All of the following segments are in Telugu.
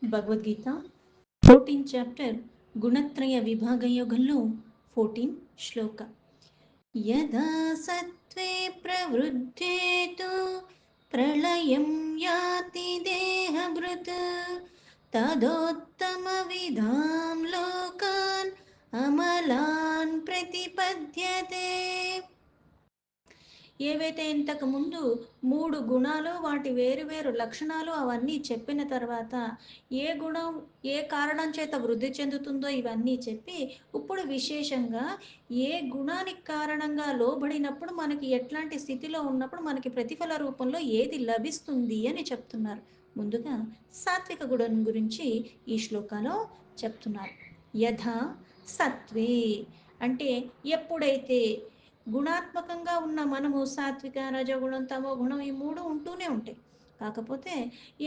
భగవద్గీత 14 చాప్టర్ గుణత్రయ విభాగ యోగంలో 14 శ్లోక. యదా సత్వే ప్రవృద్ధే తు ప్రళయం యాతి దేహభృత్ తదోత్తమ విధాం లోకాన్ అమలాన్ ప్రతిపద్యతే. ఏవైతే ఇంతకు ముందు 3 గుణాలు, వాటి వేరు వేరు లక్షణాలు అవన్నీ చెప్పిన తర్వాత ఏ గుణం ఏ కారణం చేత వృద్ధి చెందుతుందో ఇవన్నీ చెప్పి, ఇప్పుడు విశేషంగా ఏ గుణానికి కారణంగా లోబడినప్పుడు మనకి ఎట్లాంటి స్థితిలో ఉన్నప్పుడు మనకి ప్రతిఫల రూపంలో ఏది లభిస్తుంది అని చెప్తున్నారు. ముందుగా సాత్విక గుణం గురించి ఈ శ్లోకాలో చెప్తున్నారు. యథా సత్వే అంటే ఎప్పుడైతే గుణాత్మకంగా ఉన్న మనము సాత్విక, రజగుణం, తమో గుణం ఈ 3 ఉంటూనే ఉంటాయి. కాకపోతే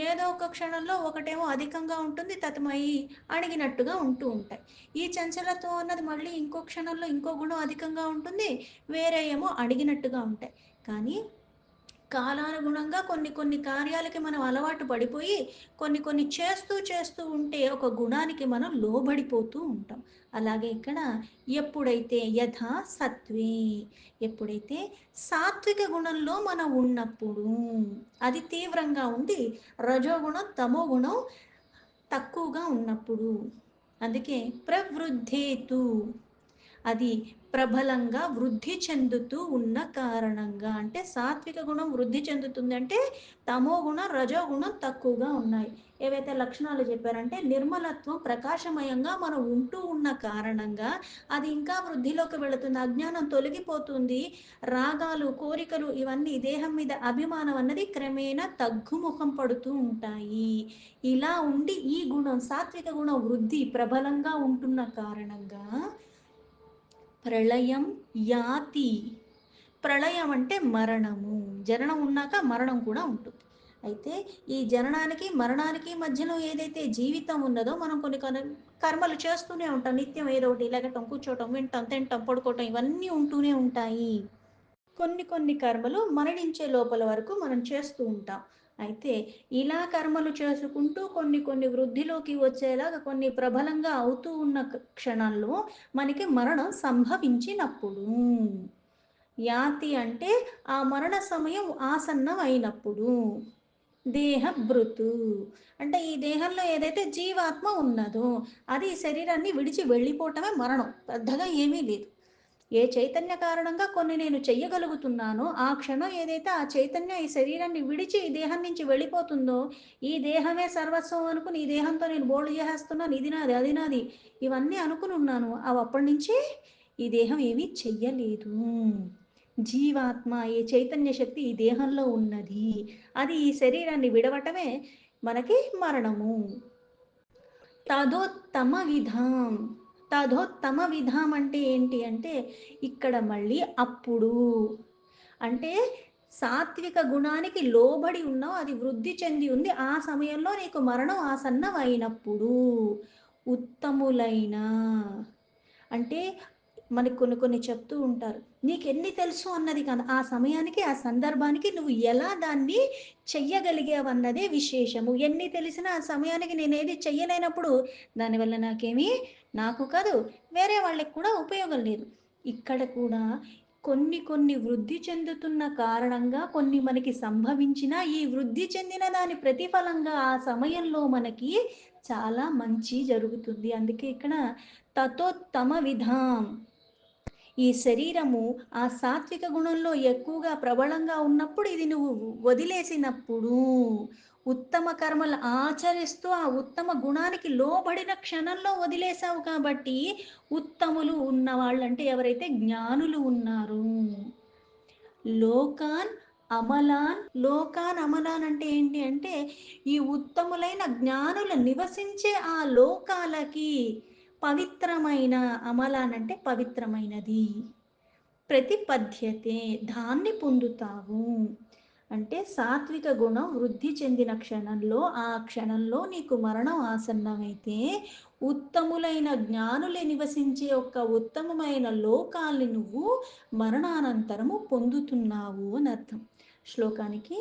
ఏదో ఒక క్షణంలో ఒకటేమో అధికంగా ఉంటుంది, తతమయి అణిగినట్టుగా ఉంటూ ఉంటాయి. ఈ చంచలత్వం అన్నది మళ్ళీ ఇంకో క్షణంలో ఇంకో గుణం అధికంగా ఉంటుంది, వేరే ఏమో అణిగినట్టుగా ఉంటాయి. కానీ కాలానుగుణంగా కొన్ని కొన్ని కార్యాలకి మనం అలవాటు పడిపోయి కొన్ని కొన్ని చేస్తూ చేస్తూ ఉంటే ఒక గుణానికి మనం లోబడిపోతూ ఉంటాం. అలాగే ఇక్కడ ఎప్పుడైతే యథా సత్వే, ఎప్పుడైతే సాత్విక గుణంలో మనం ఉన్నప్పుడు అది తీవ్రంగా ఉండి రజోగుణం తమో గుణం తక్కువగా ఉన్నప్పుడు, అందుకే ప్రవృద్ధేతు అది ప్రబలంగా వృద్ధి చెందుతూ ఉన్న కారణంగా, అంటే సాత్విక గుణం వృద్ధి చెందుతుంది అంటే తమో గుణం రజో గుణం తక్కువగా ఉన్నాయి. ఏవైతే లక్షణాలు చెప్పారంటే నిర్మలత్వం ప్రకాశమయంగా మనం ఉంటూ ఉన్న కారణంగా అది ఇంకా వృద్ధిలోకి వెళుతుంది, అజ్ఞానం తొలగిపోతుంది, రాగాలు కోరికలు ఇవన్నీ దేహం మీద అభిమానం అన్నది క్రమేణా తగ్గుముఖం పడుతూ ఉంటాయి. ఇలా ఉండి ఈ గుణం సాత్విక గుణం వృద్ధి ప్రబలంగా ఉంటున్న కారణంగా ప్రళయం యాతి. ప్రళయం అంటే మరణము, జననం ఉన్నాక మరణం కూడా ఉంటుంది. అయితే ఈ జననానికి మరణానికి మధ్యలో ఏదైతే జీవితం ఉన్నదో మనం కొన్ని కర్మలు చేస్తూనే ఉంటాం, నిత్యం ఏదో ఒకటి లెగటం, కూర్చోవటం, వింటాం, తింటాం, పడుకోవటం ఇవన్నీ ఉంటూనే ఉంటాయి. కొన్ని కొన్ని కర్మలు మరణించే లోపల వరకు మనం చేస్తూ ఉంటాం. అయితే ఇలా కర్మలు చేసుకుంటూ కొన్ని కొన్ని వృద్ధిలోకి వచ్చేలాగా కొన్ని ప్రబలంగా అవుతూ ఉన్న క్షణంలో మనకి మరణం సంభవించినప్పుడు, యాతి అంటే ఆ మరణ సమయం ఆసన్నం అయినప్పుడు, దేహభృతు అంటే ఈ దేహంలో ఏదైతే జీవాత్మ ఉన్నదో అది ఈ శరీరాన్ని విడిచి వెళ్ళిపోవటమే మరణం, పెద్దగా ఏమీ లేదు. ఏ చైతన్య కారణంగా కొన్ని నేను చెయ్యగలుగుతున్నానో ఆ క్షణం ఏదైతే ఆ చైతన్యం ఈ శరీరాన్ని విడిచి ఈ దేహం నుంచి వెళ్ళిపోతుందో, ఈ దేహమే సర్వస్వం అనుకుని ఈ దేహంతో నేను బోల్డ్ చేసేస్తున్నాను, ఇది నాది అది నాది ఇవన్నీ అనుకుని ఉన్నాను, అవి అప్పటి నుంచి ఈ దేహం ఏమీ చెయ్యలేదు. జీవాత్మ ఏ చైతన్య శక్తి ఈ దేహంలో ఉన్నది, అది ఈ శరీరాన్ని విడవటమే మనకి మరణము. తదోత్తమ విధాం, తదోత్తమ విధాం అంటే ఏంటి అంటే ఇక్కడ మళ్ళీ అప్పుడు అంటే సాత్విక గుణానికి లోబడి ఉన్నావు, అది వృద్ధి చెంది ఉంది, ఆ సమయంలో నీకు మరణం ఆసన్నం అయినప్పుడు ఉత్తములైన, అంటే మనకి కొన్ని కొన్ని చెప్తూ ఉంటారు, నీకెన్ని తెలుసు అన్నది కాదు, ఆ సమయానికి ఆ సందర్భానికి నువ్వు ఎలా దాన్ని చెయ్యగలిగావన్నదే విశేషము. ఎన్ని తెలిసినా ఆ సమయానికి నేనేది చెయ్యలేనప్పుడు దానివల్ల నాకేమీ నాకు కాదు వేరే వాళ్ళకి కూడా ఉపయోగం లేదు. ఇక్కడ కూడా కొన్ని కొన్ని వృద్ధి చెందుతున్న కారణంగా కొన్ని మనకి సంభవించిన ఈ వృద్ధి చెందిన దాని ప్రతిఫలంగా ఆ సమయంలో మనకి చాలా మంచి జరుగుతుంది. అందుకే ఇక్కడ తతోత్తమ విధాం, ఈ శరీరము ఆ సాత్విక గుణంలో ఎక్కువగా ప్రబలంగా ఉన్నప్పుడు ఇది నువ్వు వదిలేసినప్పుడు ఉత్తమ కర్మలు ఆచరిస్తూ ఆ ఉత్తమ గుణానికి లోబడిన క్షణంలో వదిలేసావు కాబట్టి ఉత్తములు ఉన్నవాళ్ళు అంటే ఎవరైతే జ్ఞానులు ఉన్నారో, లోకాన్ అమలాన్, లోకాన్ అమలాన్ అంటే ఏంటి అంటే ఈ ఉత్తములైన జ్ఞానులు నివసించే ఆ లోకాలకి పవిత్రమైన, అమలాన్ అంటే పవిత్రమైనది, ప్రతిపద్యతే దాన్ని పొందుతావు. అంటే సాత్విక గుణం వృద్ధి చెందిన క్షణంలో ఆ క్షణంలో నీకు మరణం ఆసన్నమైతే ఉత్తములైన జ్ఞానులు నివసించే ఒక ఉత్తమమైన లోకాల్ని నువ్వు మరణానంతరము పొందుతున్నావు అని అర్థం. శ్లోకానికి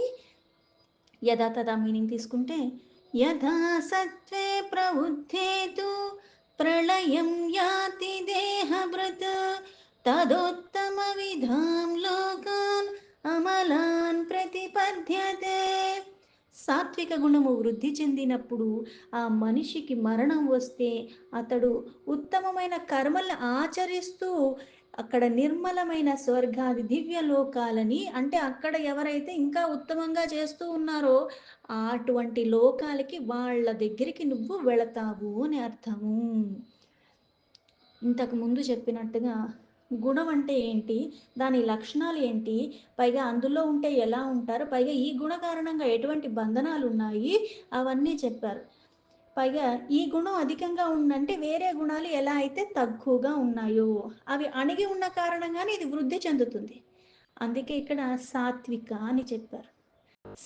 యథాతథా మీనింగ్ తీసుకుంటే యథా సత్వే ప్రవృద్ధే తు ప్రళయం యాతి దేహభృత్ తదోత్తమవిధాం లోకాన్ అమలాన్ ప్రతిపద్యతే. సాత్విక గుణము వృద్ధి చెందినప్పుడు ఆ మనిషికి మరణం వస్తే అతడు ఉత్తమమైన కర్మల్ని ఆచరిస్తూ అక్కడ నిర్మలమైన స్వర్గాది దివ్య లోకాలని, అంటే అక్కడ ఎవరైతే ఇంకా ఉత్తమంగా చేస్తూ ఉన్నారో అటువంటి లోకాలకి వాళ్ళ దగ్గరికి నువ్వు వెళతావు అని అర్థము. ఇంతకు ముందు చెప్పినట్టుగా గుణం అంటే ఏంటి? దాని లక్షణాలు ఏంటి? పైగా అందులో ఉంటే ఎలా ఉంటారు? పైగా ఈ గుణ కారణంగా ఎటువంటి బంధనాలున్నాయి? అవన్నీ చెప్పారు. పైగా ఈ గుణం అధికంగా ఉందంటే వేరే గుణాలు ఎలా అయితే తక్కువగా ఉన్నాయో అవి అణిగి ఉన్న కారణంగానే ఇది వృద్ధి చెందుతుంది. అందుకే ఇక్కడ సాత్విక అని చెప్పారు.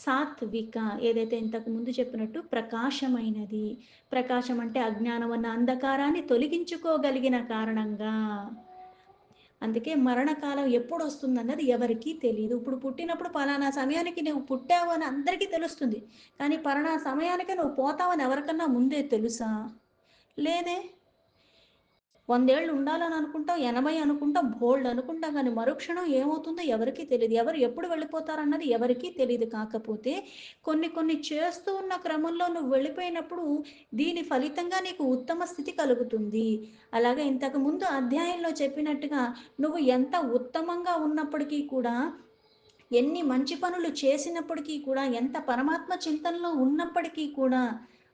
సాత్విక ఏదైతే ఇంతకు ముందు చెప్పినట్టు ప్రకాశమైనది. ప్రకాశం అంటే అజ్ఞానం అన్న అంధకారాన్ని తొలగించుకోగలిగిన కారణంగా. అందుకే మరణకాలం ఎప్పుడొస్తుందన్నది ఎవరికీ తెలీదు. ఇప్పుడు పుట్టినప్పుడు పలానా సమయానికి నువ్వు పుట్టావు అని అందరికీ తెలుస్తుంది. కానీ పలానా సమయానికి నువ్వు పోతావని ఎవరికన్నా ముందే తెలుసా? లేదే. 100 ఏళ్ళు ఉండాలని అనుకుంటాం, 80 అనుకుంటాం, బోలెడు అనుకుంటాం గానీ మరుక్షణం ఏమవుతుందో ఎవరికీ తెలీదు. ఎవరు ఎప్పుడు వెళ్ళిపోతారన్నది ఎవరికీ తెలీదు. కాకపోతే కొన్ని కొన్ని చేస్తూ ఉన్న క్రమంలో నువ్వు వెళ్ళిపోయినప్పుడు దీని ఫలితంగా నీకు ఉత్తమ స్థితి కలుగుతుంది. అలాగే ఇంతకు ముందు అధ్యాయంలో చెప్పినట్టుగా నువ్వు ఎంత ఉత్తమంగా ఉన్నప్పటికీ కూడా, ఎన్ని మంచి పనులు చేసినప్పటికీ కూడా, ఎంత పరమాత్మ చింతనలో ఉన్నప్పటికీ కూడా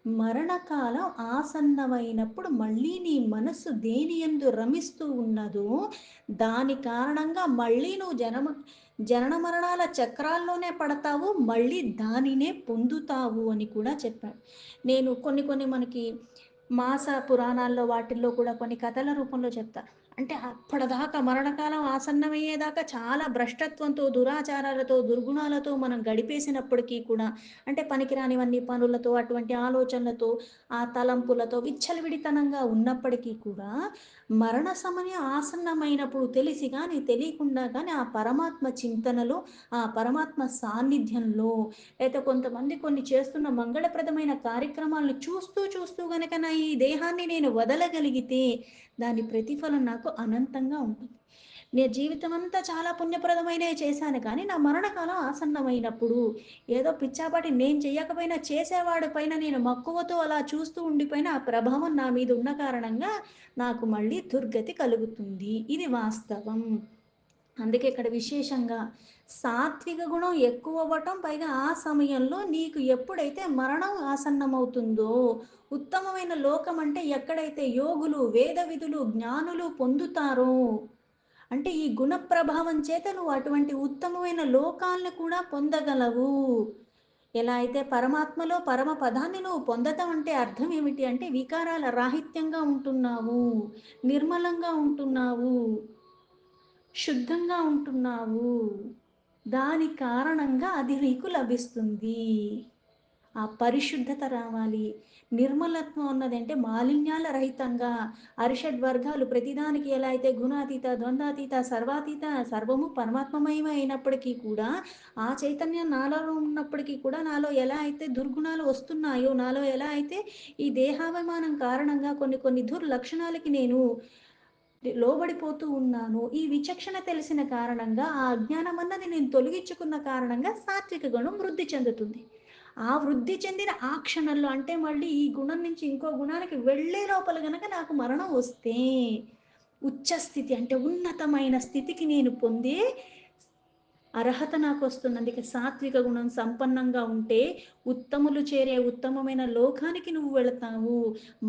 మరణకాలం ఆసన్నమైనప్పుడు మళ్ళీ నీ మనస్సు దేని యందు రమిస్తూ ఉన్నదో దాని కారణంగా మళ్ళీ నువ్వు జనన మరణాల చక్రాల్లోనే పడతావు, మళ్ళీ దానినే పొందుతావు అని కూడా చెప్పాడు. నేను కొన్ని కొన్ని మనకి మాస పురాణాల్లో వాటిల్లో కూడా కొన్ని కథల రూపంలో చెప్తా. అంటే అప్పటిదాకా మరణకాలం ఆసన్నమయ్యేదాకా చాలా భ్రష్టత్వంతో, దురాచారాలతో, దుర్గుణాలతో మనం గడిపేసినప్పటికీ కూడా, అంటే పనికిరానివన్నీ పనులతో, అటువంటి ఆలోచనలతో, ఆ తలంపులతో విచ్చలవిడితనంగా ఉన్నప్పటికీ కూడా, మరణ సమయం ఆసన్నమైనప్పుడు తెలిసి గాని, తెలియకుండా గాని ఆ పరమాత్మ చింతనలో, ఆ పరమాత్మ సాన్నిధ్యంలో, అయితే కొంతమంది కొన్ని చేస్తున్న మంగళప్రదమైన కార్యక్రమాలను చూస్తూ, చూస్తూ గనక నా ఈ దేహాన్ని నేను వదలగలిగితే, దాని ప్రతిఫలం నాకు అనంతంగా ఉంటుంది. నేను జీవితమంతా చాలా పుణ్యప్రదమైనవి చేశాను కానీ, నా మరణకాలం ఆసన్నమైనప్పుడు, ఏదో పిచ్చాపాటి నేను చెయ్యకపోయినా చేసేవాడి పైన నేను మక్కువతో అలా చూస్తూ ఉండిపోయిన ఆ ప్రభావం నా మీద ఉన్న కారణంగా నాకు మళ్ళీ దుర్గతి కలుగుతుంది. ఇది వాస్తవం. అందుకే ఇక్కడ విశేషంగా సాత్విక గుణం ఎక్కువవ్వటం, పైగా ఆ సమయంలో నీకు ఎప్పుడైతే మరణం ఆసన్నమవుతుందో, ఉత్తమమైన లోకం అంటే ఎక్కడైతే యోగులు, వేద విధులు, జ్ఞానులు పొందుతారో, అంటే ఈ గుణ ప్రభావం చేత నువ్వు అటువంటి ఉత్తమమైన లోకాలను కూడా పొందగలవు. ఎలా అయితే పరమాత్మలో పరమ పదాన్ని నువ్వు పొందటం అంటే అర్థం ఏమిటి అంటే వికారాల రాహిత్యంగా ఉంటున్నావు, నిర్మలంగా ఉంటున్నావు, శుద్ధంగా ఉంటున్నావు. దాని కారణంగా అది నీకు లభిస్తుంది. ఆ పరిశుద్ధత రావాలి. నిర్మలత్వం అన్నదంటే మాలిన్యాల రహితంగా, అరిషడ్ వర్గాలు ప్రతిదానికి ఎలా అయితే గుణాతీత, ద్వంద్వాతీత, సర్వాతీత, సర్వము పరమాత్మమయమే అయినప్పటికీ కూడా, ఆ చైతన్యం నాలో ఉన్నప్పటికీ కూడా, నాలో ఎలా అయితే దుర్గుణాలు వస్తున్నాయో, నాలో ఎలా అయితే ఈ దేహాభిమానం కారణంగా కొన్ని కొన్ని దుర్లక్షణాలకి నేను లోబడిపోతూ ఉన్నాను. ఈ విచక్షణ తెలిసిన కారణంగా, ఆ అజ్ఞానం అన్నది నేను తొలగించుకున్న కారణంగా సాత్విక గుణం వృద్ధి చెందుతుంది. ఆ వృద్ధి చెందిన ఆ క్షణంలో అంటే మళ్ళీ ఈ గుణం నుంచి ఇంకో గుణానికి వెళ్ళే లోపల గనక నాకు మరణం వస్తే, ఉచ్చ స్థితి అంటే ఉన్నతమైన స్థితికి నేను పొందే అర్హత నాకొస్తుంది. అందుకే సాత్విక గుణం సంపన్నంగా ఉంటే ఉత్తములు చేరే ఉత్తమమైన లోకానికి నువ్వు వెళతావు.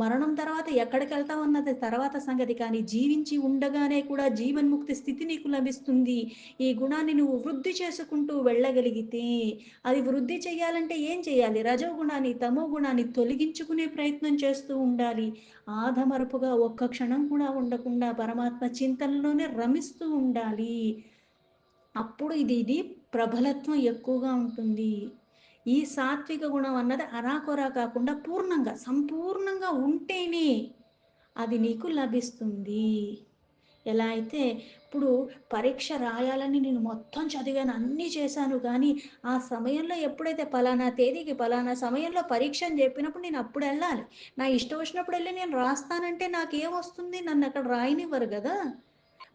మరణం తర్వాత ఎక్కడికెళ్తావు అన్నది తర్వాత సంగతి కానీ, జీవించి ఉండగానే కూడా జీవన్ముక్తి స్థితి నీకు లభిస్తుంది. ఈ గుణాన్ని నువ్వు వృద్ధి చేసుకుంటూ వెళ్ళగలిగితే, అది వృద్ధి చేయాలంటే ఏం చేయాలి? రజోగుణాన్ని, తమో గుణాన్ని తొలగించుకునే ప్రయత్నం చేస్తూ ఉండాలి. ఆధమరపుగా ఒక్క క్షణం కూడా ఉండకుండా పరమాత్మ చింతనలోనే రమిస్తూ ఉండాలి. అప్పుడు ఇది ప్రబలత్వం ఎక్కువగా ఉంటుంది. ఈ సాత్విక గుణం అన్నది అరాకొరా కాకుండా పూర్ణంగా, సంపూర్ణంగా ఉంటేనే అది నీకు లభిస్తుంది. ఎలా అయితే ఇప్పుడు పరీక్ష రాయాలని నేను మొత్తం చదివాను, అన్నీ చేశాను గానీ, ఆ సమయంలో ఎప్పుడైతే పలానా తేదీకి, పలానా సమయంలో పరీక్ష అని జెప్పినప్పుడు నేను అప్పుడెళ్ళాలి. నా ఇష్టం వచ్చినప్పుడెళ్ళి నేను రాస్తానంటే నాకేమొస్తుంది? నన్నక్కడ రాయనివ్వరు గదా!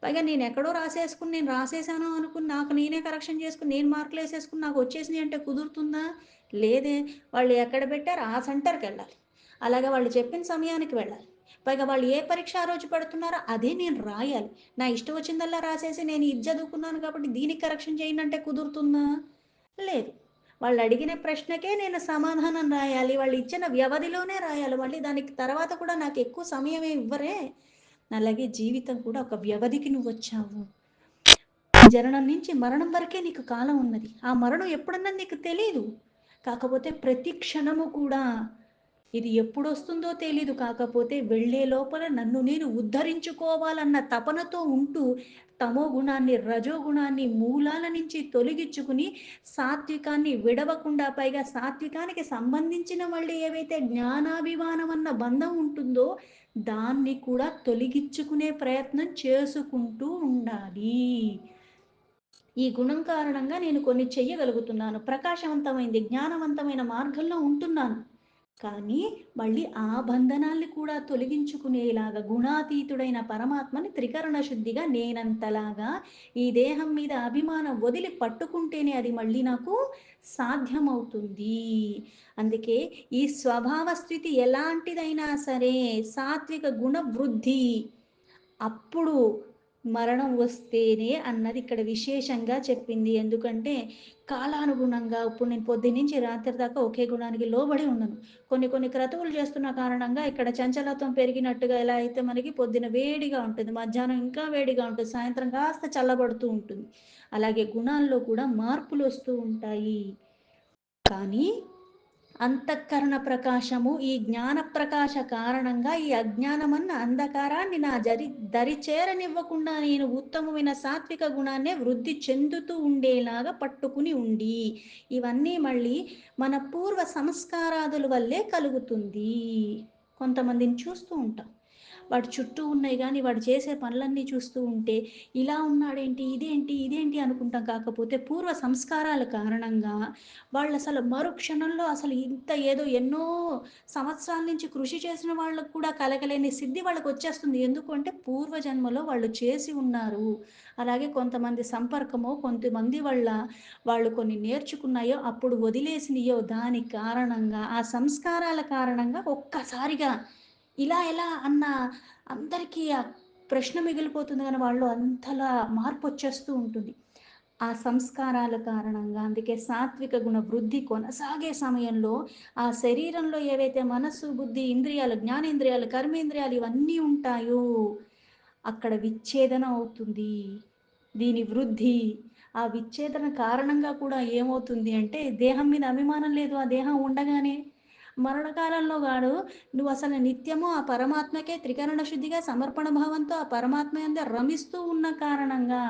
పైగా నేనెక్కడో రాసేసుకుని, నేను రాసేసాను అనుకుని, నాకు నేనే కరెక్షన్ చేసుకొని, నేను మార్కులేసేసుకొని నాకొచ్చేసినియి అంటే కుదురుతుందా? లేదే. వాళ్ళు ఎక్కడ పెట్టారో ఆ సెంటర్‌కెళ్ళాలి. అలాగే వాళ్ళు చెప్పిన సమయానికి వెళ్ళాలి. పైగా వాళ్ళు ఏ పరీక్ష ఆ రోజు పెడుతున్నారో అదే నేను రాయాలి. నా ఇష్టం వచ్చిందల్లా రాసేసి, నేను ఇది చదువుకున్నాను కాబట్టి దీనికి కరెక్షన్ చేయండంటే కుదురుతుందా? లేదు. వాళ్ళడిగిన ప్రశ్నకే నేను సమాధానం రాయాలి. వాళ్ళిచ్చిన వ్యవధిలోనే రాయాలి. మళ్ళీ దానికి తర్వాత కూడా నాకెక్కువ సమయమేమి ఇవ్వరే. అలాగే జీవితం కూడా ఒక వ్యవధికి నువ్వొచ్చావు. జననం నుంచి మరణం వరకే నీకు కాలం ఉన్నది. ఆ మరణం ఎప్పుడన్నది నీకు తెలీదు. కాకపోతే ప్రతి క్షణము కూడా ఇది ఎప్పుడొస్తుందో తెలీదు. కాకపోతే వెళ్ళే లోపల నన్ను నేను ఉద్ధరించుకోవాలన్న తపనతో ఉంటూ, తమో గుణాన్ని, రజో గుణాన్ని మూలాల నుంచి తొలగించుకుని, సాత్వికాన్ని విడవకుండా, పైగా సాత్వికానికి సంబంధించిన మళ్ళీ ఏవైతే జ్ఞానాభిమానం అన్న బంధం ఉంటుందో, దాన్ని కూడా తొలగించుకునే ప్రయత్నం చేసుకుంటూ ఉండాలి. ఈ గుణం కారణంగా నేను కొన్ని చెయ్యగలుగుతున్నాను. ప్రకాశవంతమైంది, జ్ఞానవంతమైన మార్గంలో ఉంటున్నాను. కానీ మళ్ళీ ఆ బంధనాల్ని కూడా తొలగించుకునేలాగా గుణాతీతుడైన పరమాత్మని త్రికరణ శుద్ధిగా నేనంతలాగా ఈ దేహం మీద అభిమానం వదిలి పట్టుకుంటేనే అది మళ్ళీ నాకు సాధ్యమవుతుంది. అందుకే ఈ స్వభావ స్థితి ఎలాంటిదైనా సరే సాత్విక గుణ వృద్ధి అప్పుడు మరణం వస్తేనే అన్నది ఇక్కడ విశేషంగా చెప్పింది. ఎందుకంటే, కాలానుగుణంగా ఇప్పుడు నేను పొద్దున్నుంచి రాత్రి దాకా ఒకే గుణానికి లోబడి ఉండను. కొన్ని కొన్ని క్రతువులు చేస్తున్న కారణంగా ఇక్కడ చంచలత్వం పెరిగినట్టుగా ఎలా అయితే మనకి పొద్దున వేడిగా ఉంటుంది. మధ్యాహ్నం ఇంకా వేడిగా ఉంటుంది. సాయంత్రం కాస్త చల్లబడుతూ ఉంటుంది. అలాగే గుణాల్లో కూడా మార్పులొస్తూ ఉంటాయి. కానీ అంతఃకరణ ప్రకాశము, ఈ జ్ఞాన ప్రకాశ కారణంగా ఈ అజ్ఞానమన్న అంధకారాన్ని నా దరి చేరనివ్వకుండా నేను ఉత్తమమైన సాత్విక గుణాన్నే వృద్ధి చెందుతూ ఉండేలాగా పట్టుకుని ఉండి, ఇవన్నీ మళ్ళీ మన పూర్వ సంస్కారాదుల వల్లే కలుగుతుంది. కొంతమందిని చూస్తూ ఉంటాం. వాడి చుట్టూ ఉన్నాయి గానీ, వాడు చేసే పనులన్నీ చూస్తూ ఉంటే, ఇలా ఉన్నాడేంటి? ఇదేంటి? ఇదేంటి? అనుకుంటాం. కాకపోతే పూర్వ సంస్కారాల కారణంగా వాళ్ళసలు మరుక్షణంలో అసలు ఇంత ఏదో ఎన్నో సంవత్సరాల నుంచి కృషి చేసిన వాళ్ళకి కూడా కలగలేని సిద్ధి వాళ్ళకొచ్చేస్తుంది. ఎందుకు అంటే పూర్వజన్మలో వాళ్ళు చేసి ఉన్నారు. అలాగే కొంతమంది సంపర్కమో, కొంతమంది వల్ల వాళ్ళు కొన్ని నేర్చుకున్నాయో, అప్పుడు వదిలేసినయో దాని కారణంగా, ఆ సంస్కారాల కారణంగా ఒక్కసారిగా ఇలా ఎలా అన్న అందరికీ ఆ ప్రశ్న మిగిలిపోతుంది గానీ, వాళ్ళు అంతలా మార్పొచ్చేస్తూ ఉంటుంది. ఆ సంస్కారాల కారణంగా. అందుకే సాత్విక గుణ వృద్ధి కొనసాగే సమయంలో ఆ శరీరంలో ఏవైతే మనస్సు, బుద్ధి, ఇంద్రియాలు, జ్ఞానేంద్రియాలు, కర్మేంద్రియాలు ఇవన్నీ ఉంటాయో అక్కడ విచ్ఛేదన అవుతుంది. దీని వృద్ధి. ఆ విచ్ఛేదన కారణంగా కూడా ఏమవుతుంది అంటే దేహం మీద అభిమానం లేదు. ఆ దేహం ఉండగానే. మరణకాలంలో వాడు నువ్వసలు నిత్యము ఆ పరమాత్మకే త్రికరణ శుద్ధిగా సమర్పణ భావంతో ఆ పరమాత్మ యందే రమిస్తూ ఉన్న కారణంగా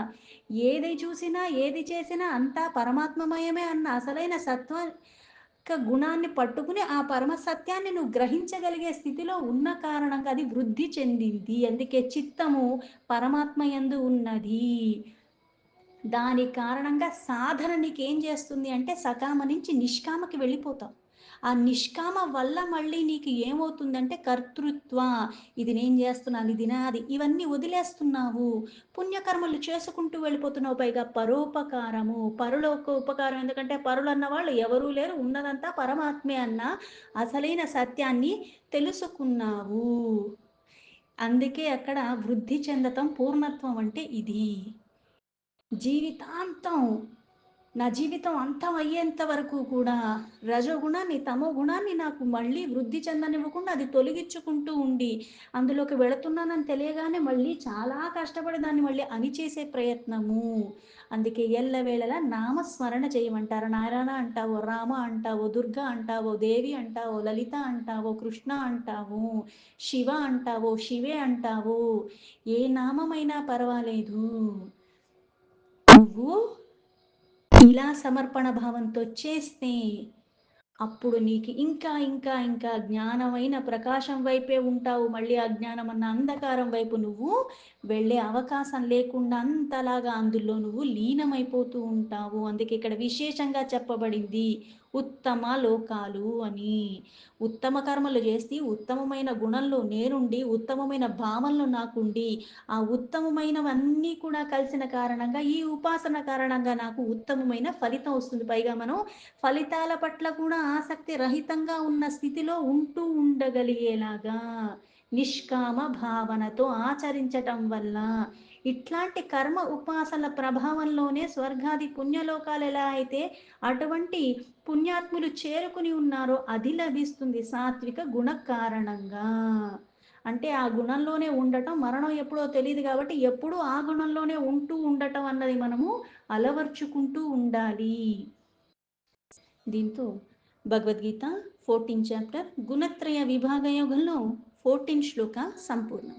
ఏది చూసినా, ఏది చేసినా అంతా పరమాత్మమయమే అన్న అసలైన గుణాన్ని పట్టుకుని ఆ పరమ సత్యాన్ని నువ్వు గ్రహించగలిగే స్థితిలో ఉన్న కారణంగా అది వృద్ధి చెందింది. అందుకే చిత్తము పరమాత్మ యందు ఉన్నది. దాని కారణంగా సాధన నీకేం చేస్తుంది అంటే సకామ నుంచి నిష్కామకి వెళ్ళిపోతావు. ఆ నిష్కామ వల్ల మళ్ళీ నీకు ఏమవుతుందంటే కర్తృత్వ, ఇది నేను చేస్తున్నాను, ఇది నాది, ఇవన్నీ వదిలేస్తున్నావు. పుణ్యకర్మలు చేసుకుంటూ వెళ్ళిపోతున్నావు. పైగా పరోపకారము, పరులకు ఉపకారం ఎందుకంటే పరులన్న వాళ్ళు ఎవరూ లేరు. ఉన్నదంతా పరమాత్మే అన్న అసలైన సత్యాన్ని తెలుసుకున్నావు. అందుకే అక్కడ వృద్ధి చెందటం పూర్ణత్వం అంటే ఇది. జీవితాంతం నా జీవితం అంతం అయ్యేంత వరకు కూడా రజోగుణాన్ని, తమో గుణాన్ని నాకు మళ్ళీ వృద్ధి చెందనివ్వకుండా అది తొలగించుకుంటూ ఉండి, అందులోకి వెళుతున్నానని తెలియగానే మళ్ళీ చాలా కష్టపడి దాన్ని మళ్ళీ అణిచేసే ప్రయత్నము. అందుకే ఎల్లవేళలా నామస్మరణ చేయమంటారు. నారాయణ అంటావో, రామ అంటావో, దుర్గ అంటావో, దేవి అంటావో, లలిత అంటావో, కృష్ణ అంటావో, శివ అంటావో, శివే అంటావో, ఏ నామమైనా పర్వాలేదు. నువ్వు ఇలా సమర్పణ భావంతో చేస్తే అప్పుడు నీకు ఇంకా, ఇంకా, ఇంకా జ్ఞానమైన ప్రకాశం వైపే ఉంటావు. మళ్ళీ అజ్ఞానం అన్న అంధకారం వైపు నువ్వు వెళ్ళే అవకాశం లేకుండా అంతలాగా అందులో నువ్వు లీనమైపోతూ ఉంటావు. అందుకే ఇక్కడ విశేషంగా చెప్పబడింది ఉత్తమ లోకాలు అని. ఉత్తమ కర్మలు చేసి, ఉత్తమమైన గుణంలో నేనుండి, ఉత్తమమైన భావనలు నాకుండి, ఆ ఉత్తమమైనవన్నీ కూడా కలిసిన కారణంగా ఈ ఉపాసన కారణంగా నాకు ఉత్తమమైన ఫలితం వస్తుంది. పైగా మనం ఫలితాల పట్ల కూడా ఆసక్తి రహితంగా ఉన్న స్థితిలో ఉంటూ ఉండగలిగేలాగా నిష్కామ భావనతో ఆచరించటం వల్ల ఇట్లాంటి కర్మ ఉపాసనల ప్రభావంలోనే స్వర్గాది పుణ్యలోకాలు ఎలా అయితే అటువంటి పుణ్యాత్ములు చేరుకుని ఉన్నారో అది లభిస్తుంది సాత్విక గుణ కారణంగా. అంటే ఆ గుణంలోనే ఉండటం, మరణం ఎప్పుడో తెలియదు కాబట్టి ఎప్పుడూ ఆ గుణంలోనే ఉంటూ ఉండటం అన్నది మనము అలవర్చుకుంటూ ఉండాలి. దీంతో భగవద్గీత 14 చాప్టర్ గుణత్రయ విభాగ యోగంలో 14 శ్లోక సంపూర్ణం.